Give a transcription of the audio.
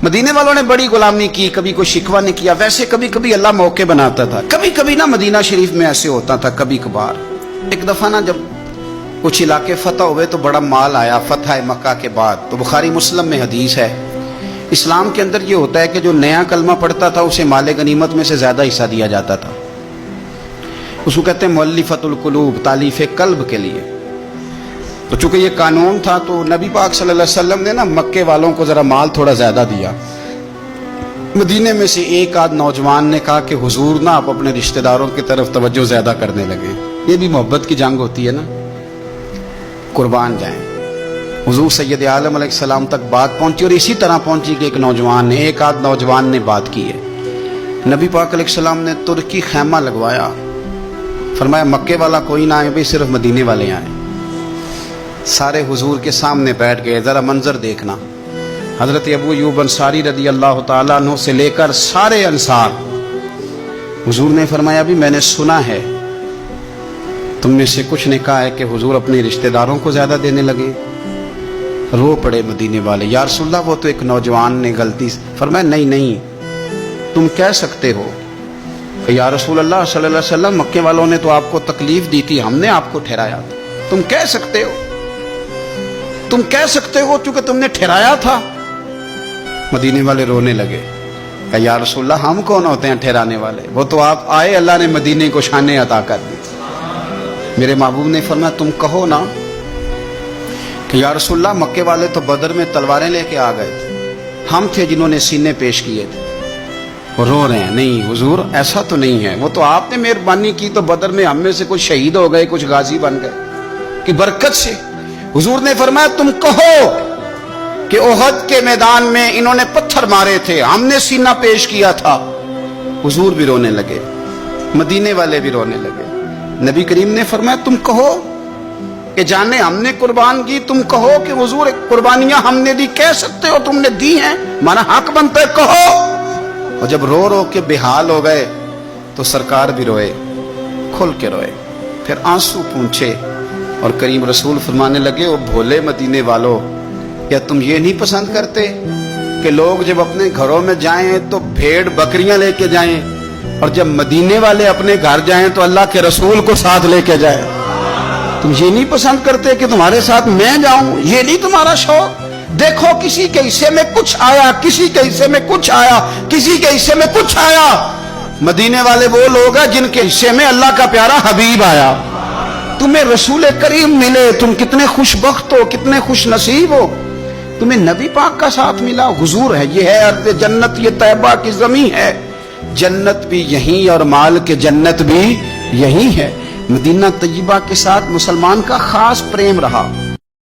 مدینے والوں نے بڑی غلامی کی، کبھی کوئی شکوہ نہیں کیا. ویسے کبھی کبھی اللہ موقع بناتا تھا. کبھی کبھی نا مدینہ شریف میں ایسے ہوتا تھا کبھی کبھار. ایک دفعہ نا جب کچھ علاقے فتح ہوئے تو بڑا مال آیا فتح مکہ کے بعد. تو بخاری مسلم میں حدیث ہے. اسلام کے اندر یہ ہوتا ہے کہ جو نیا کلمہ پڑھتا تھا اسے مال غنیمت میں سے زیادہ حصہ دیا جاتا تھا. اس کو کہتے ہیں مؤلفۃ القلوب، تالیف قلب کے لیے. تو چونکہ یہ قانون تھا تو نبی پاک صلی اللہ علیہ وسلم نے نا مکے والوں کو ذرا مال تھوڑا زیادہ دیا. مدینے میں سے ایک آدھ نوجوان نے کہا کہ حضور نا آپ اپنے رشتہ داروں کی طرف توجہ زیادہ کرنے لگے. یہ بھی محبت کی جنگ ہوتی ہے نا، قربان جائیں. حضور سید عالم علیہ السلام تک بات پہنچی اور اسی طرح پہنچی کہ ایک آدھ نوجوان نے بات کی ہے. نبی پاک علیہ السلام نے ترکی خیمہ لگوایا. فرمایا مکے والا کوئی نہ آئے بھائی، صرف مدینے والے آئیں. سارے حضور کے سامنے بیٹھ گئے. ذرا منظر دیکھنا، حضرت ابو ایوب انصاری رضی اللہ تعالیٰ عنہ سے لے کر سارے انصار. حضور نے فرمایا بھی میں نے سنا ہے تم میں سے کچھ نے کہا ہے کہ حضور اپنے رشتہ داروں کو زیادہ دینے لگے. رو پڑے مدینے والے، یا رسول اللہ وہ تو ایک نوجوان نے غلطی. فرمایا نہیں تم کہہ سکتے ہو کہ یا رسول اللہ صلی اللہ علیہ وسلم مکے والوں نے تو آپ کو تکلیف دی تھی، ہم نے آپ کو ٹھہرایا تھا. تم کہہ سکتے ہو چونکہ تم نے ٹھہرایا تھا. مدینے والے رونے لگے کہ یا رسول اللہ ہم کون ہوتے ہیں ٹھہرانے والے، وہ تو آپ آئے، اللہ نے مدینے کو شان عطا کر دی. میرے محبوب نے فرمایا تم کہو نا کہ یا رسول اللہ مکے والے تو بدر میں تلواریں لے کے آ گئے تھے، ہم تھے جنہوں نے سینے پیش کیے تھے. وہ رو رہے ہیں، نہیں حضور ایسا تو نہیں ہے، وہ تو آپ نے مہربانی کی تو بدر میں ہم میں سے کچھ شہید ہو گئے، کچھ غازی بن گئے کی برکت سے. حضور نے فرمایا تم کہو کہ احد کے میدان میں انہوں نے پتھر مارے تھے، ہم نے سینہ پیش کیا تھا. حضور بھی رونے لگے، مدینے والے بھی رونے لگے. نبی کریم نے فرمایا تم کہو کہ جانے ہم نے قربان کی، تم کہو کہ حضور قربانیاں ہم نے دی. کہہ سکتے ہو تم نے دی ہیں، مانا حق بنتا ہے کہو. اور جب رو کے بےحال ہو گئے تو سرکار بھی روئے، کھل کے روئے، پھر آنسو پونچھے اور کریم رسول فرمانے لگے او بھولے مدینے والو، کیا تم یہ نہیں پسند کرتے کہ لوگ جب اپنے گھروں میں جائیں تو بھیڑ بکریاں لے کے جائیں، اور جب مدینے والے اپنے گھر جائیں تو اللہ کے رسول کو ساتھ لے کے جائیں؟ تم یہ نہیں پسند کرتے کہ تمہارے ساتھ میں جاؤں؟ یہ نہیں تمہارا شوق؟ دیکھو کسی کے حصے میں کچھ آیا، کسی کے حصے میں کچھ آیا، کسی کے حصے میں کچھ آیا. مدینے والے وہ لوگ ہیں جن کے حصے میں اللہ کا پیارا حبیب آیا. تمہیں رسول کریم ملے، تم کتنے خوش بخت ہو، کتنے خوش نصیب ہو. تمہیں نبی پاک کا ساتھ ملا، حضور ہے. یہ ہے ارض جنت، یہ طیبہ کی زمین ہے. جنت بھی یہیں اور مال کے جنت بھی یہیں ہے. مدینہ طیبہ کے ساتھ مسلمان کا خاص پریم رہا.